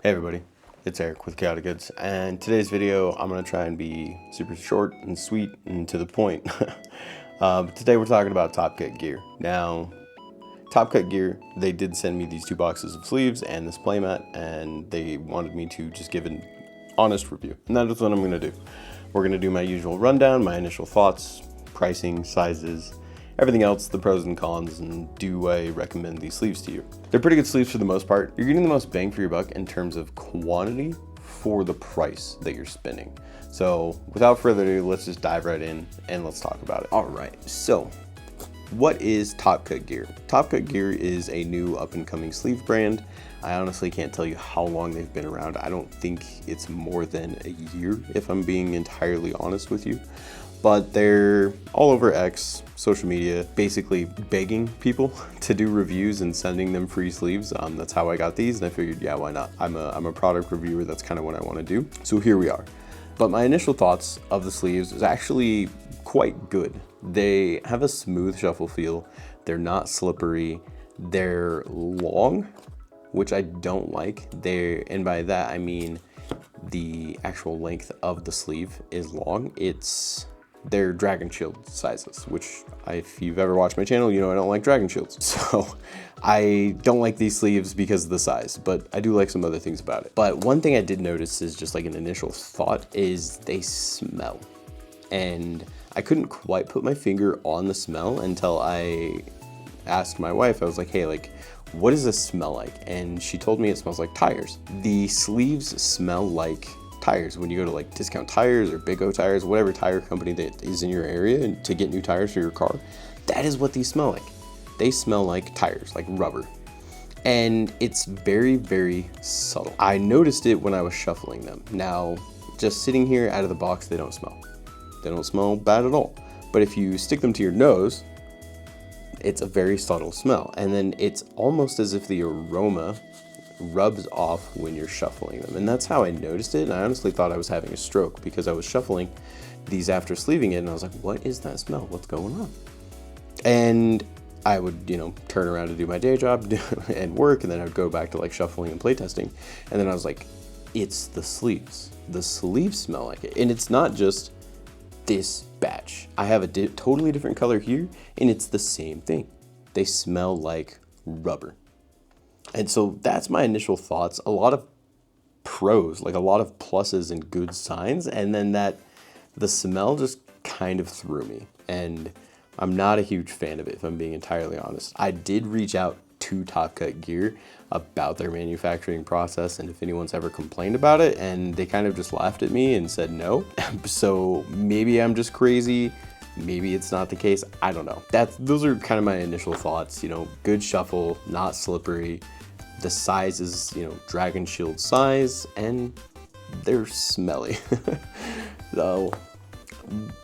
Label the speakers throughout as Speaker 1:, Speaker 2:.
Speaker 1: Hey everybody, it's Eric with Chaotic Goods, and today's video I'm going to try and be super short and sweet and to the point. Today we're talking about TopCutGear. Now, TopCutGear, they did send me these 2 boxes of sleeves and this playmat, and they wanted me to just give an honest review, and that is what I'm going to do. We're going to do my usual rundown, my initial thoughts, pricing, sizes, everything else, the pros and cons, and do I recommend these sleeves to you. They're pretty good sleeves for the most part. You're getting the most bang for your buck in terms of quantity for the price that you're spending. So without further ado, let's just dive right in and let's talk about it. All right, so what is TopCutGear? TopCutGear is a new up-and-coming sleeve brand. I honestly can't tell you how long they've been around. I don't think it's more than a year, if I'm being entirely honest with you. But they're all over X, social media, basically begging people to do reviews and sending them free sleeves. That's how I got these, and I figured, yeah, why not? I'm a product reviewer, that's kind of what I want to do. So here we are. But my initial thoughts of the sleeves is actually quite good. They have a smooth shuffle feel. They're not slippery. They're long, which I don't like. And by that I mean the actual length of the sleeve is long. They're dragon shield sizes, which if you've ever watched my channel, you know I don't like dragon shields. So I don't like these sleeves because of the size, but I do like some other things about it. But one thing I did notice is just like an initial thought is they smell. And I couldn't quite put my finger on the smell until I asked my wife. I was like, hey, like, what does this smell like? And she told me it smells like tires. The sleeves smell like tires. When you go to like Discount Tires or Big O Tires, whatever tire company that is in your area, and to get new tires for your car, that is what these smell like. They smell like tires, like rubber. And it's very, very subtle. I noticed it when I was shuffling them. Now, just sitting here out of the box, they don't smell. They don't smell bad at all. But if you stick them to your nose, it's a very subtle smell. And then it's almost as if the aroma rubs off when you're shuffling them. And that's how I noticed it. And I honestly thought I was having a stroke because I was shuffling these after sleeving it. And I was like, what is that smell? What's going on? And I would, turn around to do my day job and work. And then I would go back to like shuffling and playtesting. And then I was like, it's the sleeves. The sleeves smell like it. And it's not just this batch. I have a totally different color here, and it's the same thing. They smell like rubber. And so that's my initial thoughts. A lot of pros, like a lot of pluses and good signs, and then the smell just kind of threw me. And I'm not a huge fan of it, if I'm being entirely honest. I did reach out to TopCutGear about their manufacturing process and if anyone's ever complained about it, and they kind of just laughed at me and said no. So maybe I'm just crazy, maybe it's not the case, I don't know. Those are kind of my initial thoughts. Good shuffle, not slippery. The size is, dragon shield size, and they're smelly. So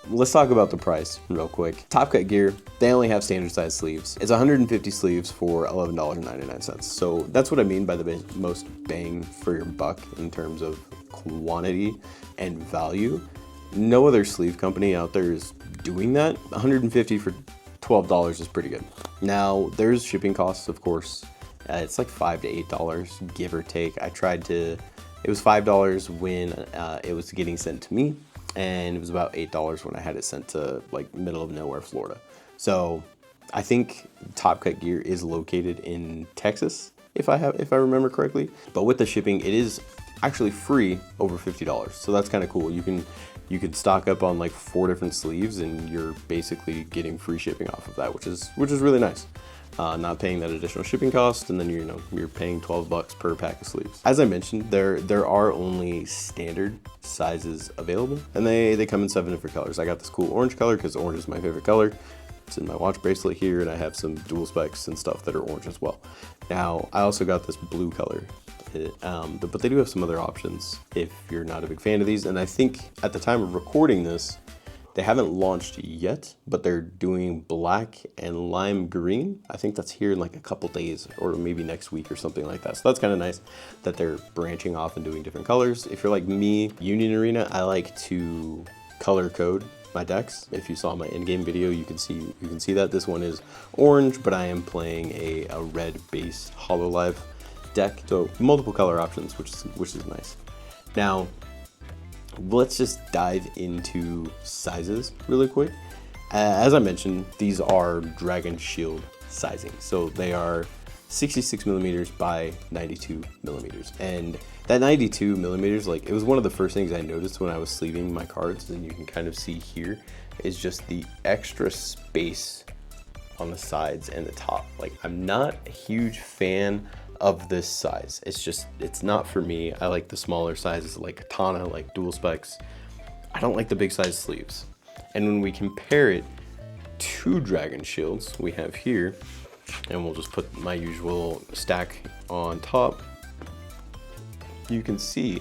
Speaker 1: let's talk about the price real quick. TopCutGear, they only have standard size sleeves. It's 150 sleeves for $11.99. So that's what I mean by the most bang for your buck in terms of quantity and value. No other sleeve company out there is doing that. 150 for $12 is pretty good. Now there's shipping costs, of course. It's like $5 to $8, give or take. It was $5 when it was getting sent to me, and it was about $8 when I had it sent to like middle of nowhere, Florida. So I think TopCutGear is located in Texas, if I remember correctly. But with the shipping, it is actually free over $50. So that's kind of cool. You could stock up on like 4 different sleeves, and you're basically getting free shipping off of that, which is really nice. Not paying that additional shipping cost, and then you're paying $12 per pack of sleeves. As I mentioned, there are only standard sizes available, and they come in 7 different colors. I got this cool orange color because orange is my favorite color. It's in my watch bracelet here, and I have some dual specs and stuff that are orange as well. Now I also got this blue color, but they do have some other options if you're not a big fan of these. And I think at the time of recording this, they haven't launched yet, but they're doing black and lime green. I think that's here in like a couple days, or maybe next week or something like that. So that's kind of nice that they're branching off and doing different colors. If you're like me, Union Arena, I like to color code my decks. If you saw my in-game video, you can see that this one is orange, but I am playing a red-based Hololive deck. So multiple color options, which is nice. Now, let's just dive into sizes really quick. As I mentioned, these are Dragon Shield sizing. So they are 66 millimeters by 92 millimeters. And that 92 millimeters, like, it was one of the first things I noticed when I was sleeving my cards, and you can kind of see here, is just the extra space on the sides and the top. Like, I'm not a huge fan of this size. It's not for me. I like the smaller sizes like Katana, like dual specs. I don't like the big size sleeves. And when we compare it to Dragon Shields, we have here, and we'll just put my usual stack on top, you can see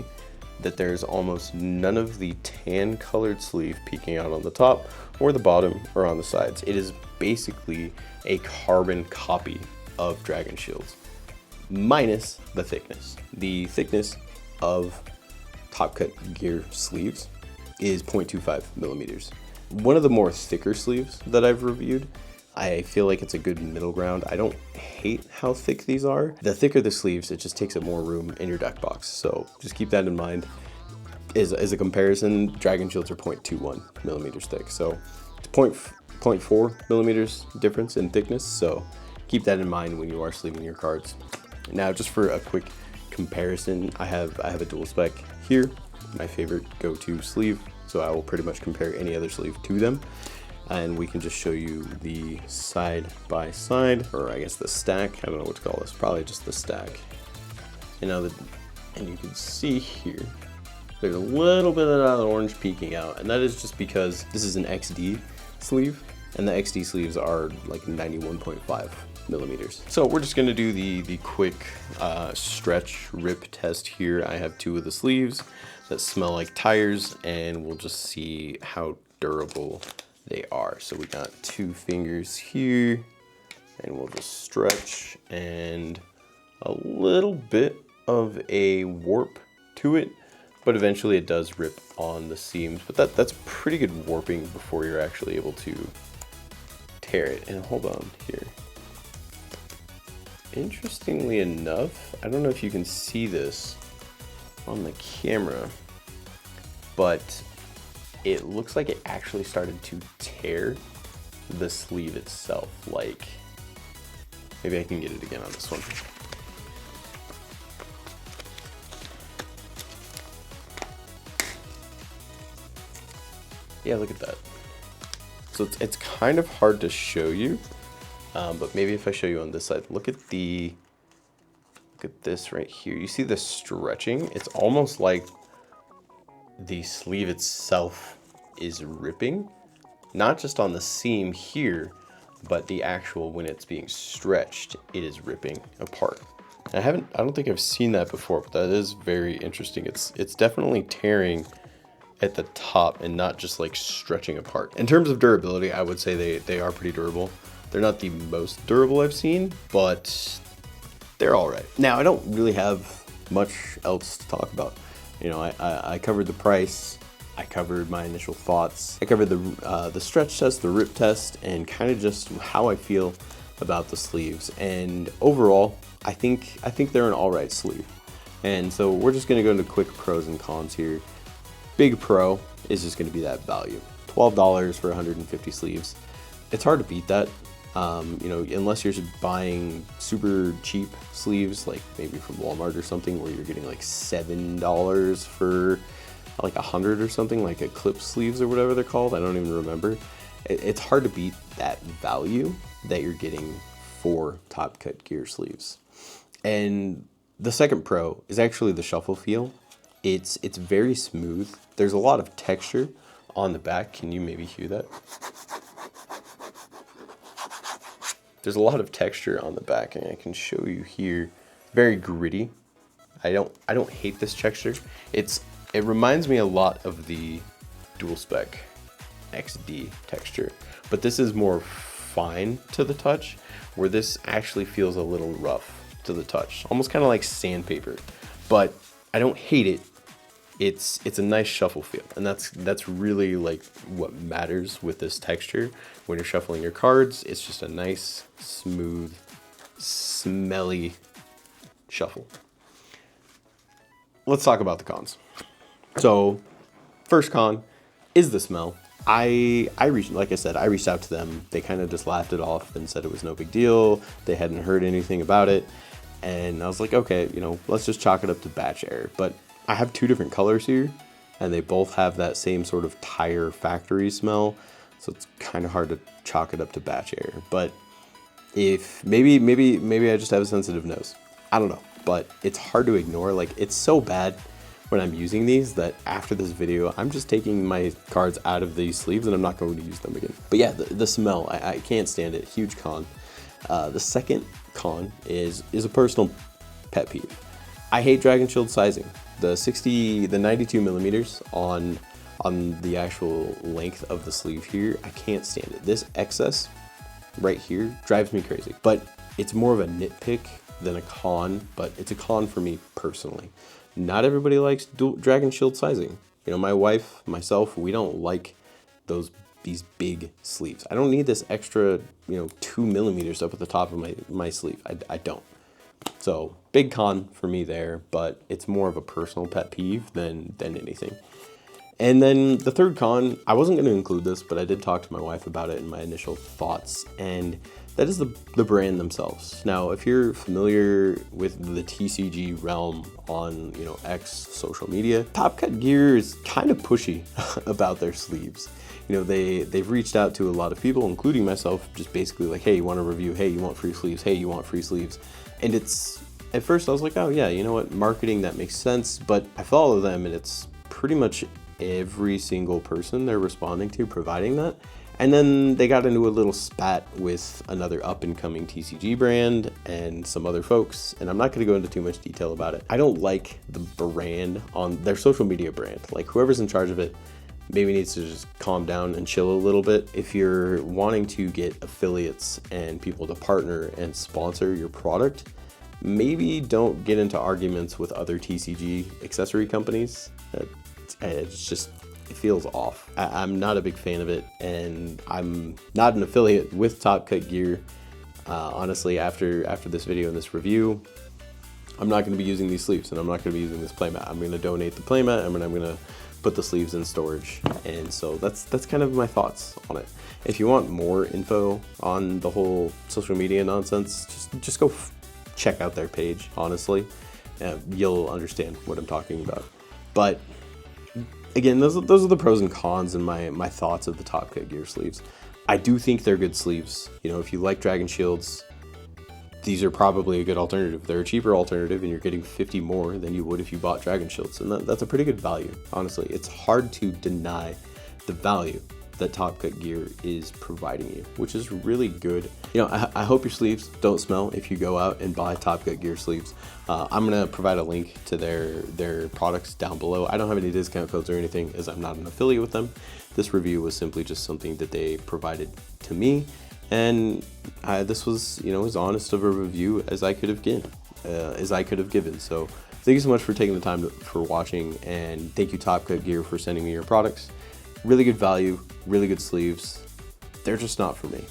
Speaker 1: that there's almost none of the tan colored sleeve peeking out on the top or the bottom or on the sides. It is basically a carbon copy of Dragon Shields, minus the thickness. The thickness of TopCutGear sleeves is 0.25 millimeters. One of the more thicker sleeves that I've reviewed. I feel like it's a good middle ground. I don't hate how thick these are. The thicker the sleeves, it just takes up more room in your deck box. So just keep that in mind. As a comparison, Dragon Shields are 0.21 millimeters thick. So it's 0.4 millimeters difference in thickness. So keep that in mind when you are sleeving your cards. Now, just for a quick comparison, I have a dual spec here, my favorite go-to sleeve. So I will pretty much compare any other sleeve to them. And we can just show you the side by side, or I guess the stack. I don't know what to call this, probably just the stack. And you can see here, there's a little bit of that orange peeking out, and that is just because this is an XD sleeve, and the XD sleeves are like 91.5 millimeters. So we're just gonna do the quick stretch rip test here. I have two of the sleeves that smell like tires, and we'll just see how durable they are. So we got 2 fingers here, and we'll just stretch, and a little bit of a warp to it, but eventually it does rip on the seams. But that's pretty good warping before you're actually able to tear it. And hold on here. Interestingly enough, I don't know if you can see this on the camera, but it looks like it actually started to tear the sleeve itself. Like, maybe I can get it again on this one. Yeah, look at that. So it's kind of hard to show you, but maybe if I show you on this side, look at this right here. You see the stretching? It's almost like the sleeve itself is ripping, not just on the seam here, but the actual, when it's being stretched, it is ripping apart. I don't think I've seen that before, but that is very interesting. It's definitely tearing at the top and not just like stretching apart. In terms of durability, I would say they are pretty durable. They're not the most durable I've seen, but they're all right. Now, I don't really have much else to talk about. You know, I covered the price, I covered my initial thoughts, I covered the stretch test, the rip test, and kind of just how I feel about the sleeves. And overall, I think they're an all right sleeve. And so we're just gonna go into quick pros and cons here. Big pro is just gonna be that value. $12 for 150 sleeves. It's hard to beat that. You know, unless you're buying super cheap sleeves, like maybe from Walmart or something, where you're getting like $7 for like 100 or something, like Eclipse sleeves or whatever they're called. I don't even remember. It's hard to beat that value that you're getting for TopCutGear sleeves. And the second pro is actually the shuffle feel. It's very smooth. There's a lot of texture on the back. Can you maybe hear that? There's a lot of texture on the back, and I can show you here. Very gritty. I don't hate this texture. It reminds me a lot of the dual spec XD texture, but this is more fine to the touch, where this actually feels a little rough to the touch, almost kind of like sandpaper. But I don't hate it. It's a nice shuffle feel, and that's really like what matters with this texture when you're shuffling your cards. It's just a nice, smooth, smelly shuffle. Let's talk about the cons. So first con is the smell. Like I said, I reached out to them. They kind of just laughed it off and said it was no big deal. They hadn't heard anything about it. And I was like, okay, you know, let's just chalk it up to batch error. But I have two different colors here, and they both have that same sort of tire factory smell. So it's kind of hard to chalk it up to batch error. But if maybe I just have a sensitive nose. I don't know, but it's hard to ignore. Like, it's so bad when I'm using these that after this video, I'm just taking my cards out of these sleeves and I'm not going to use them again. But yeah, the smell, I can't stand it. Huge con. The second con is a personal pet peeve. I hate Dragon Shield sizing. The 92 millimeters on the actual length of the sleeve here, I can't stand it. This excess right here drives me crazy. But it's more of a nitpick than a con, but it's a con for me personally. Not everybody likes Dragon Shield sizing. You know, my wife, myself, we don't like these big sleeves. I don't need this extra, 2 millimeters up at the top of my sleeve. I don't. So big con for me there, but it's more of a personal pet peeve than anything. And then the third con, I wasn't going to include this, but I did talk to my wife about it in my initial thoughts, and that is the brand themselves. Now, if you're familiar with the TCG realm on, X social media, TopCutGear is kind of pushy about their sleeves. You know, they've reached out to a lot of people, including myself, just basically like, hey, you want a review? Hey, you want free sleeves? Hey, you want free sleeves? And it's, at first I was like, oh yeah, you know what, marketing, that makes sense. But I follow them and it's pretty much every single person they're responding to providing that. And then they got into a little spat with another up-and-coming TCG brand and some other folks, and I'm not going to go into too much detail about it. I don't like the brand on their social media brand. Like, whoever's in charge of it maybe needs to just calm down and chill a little bit. If you're wanting to get affiliates and people to partner and sponsor your product, maybe don't get into arguments with other TCG accessory companies. It's just, it feels off. I'm not a big fan of it, and I'm not an affiliate with TopCutGear. Honestly, after this video and this review, I'm not going to be using these sleeves, and I'm not going to be using this playmat. I'm going to donate the playmat, and I'm going to put the sleeves in storage. And so that's kind of my thoughts on it. If you want more info on the whole social media nonsense, just go check out their page. Honestly, you'll understand what I'm talking about. But again, those are the pros and cons and my thoughts of the TopCutGear sleeves. I do think they're good sleeves. You know, if you like Dragon Shields, these are probably a good alternative. They're a cheaper alternative, and you're getting 50 more than you would if you bought Dragon Shields, and that's a pretty good value. Honestly, it's hard to deny the value that TopCutGear is providing you, which is really good. You know, I hope your sleeves don't smell if you go out and buy TopCutGear sleeves. I'm gonna provide a link to their products down below. I don't have any discount codes or anything, as I'm not an affiliate with them. This review was simply just something that they provided to me, and this was, as honest of a review as I could have given. So thank you so much for taking the time for watching, and thank you TopCutGear for sending me your products. Really good value, really good sleeves. They're just not for me.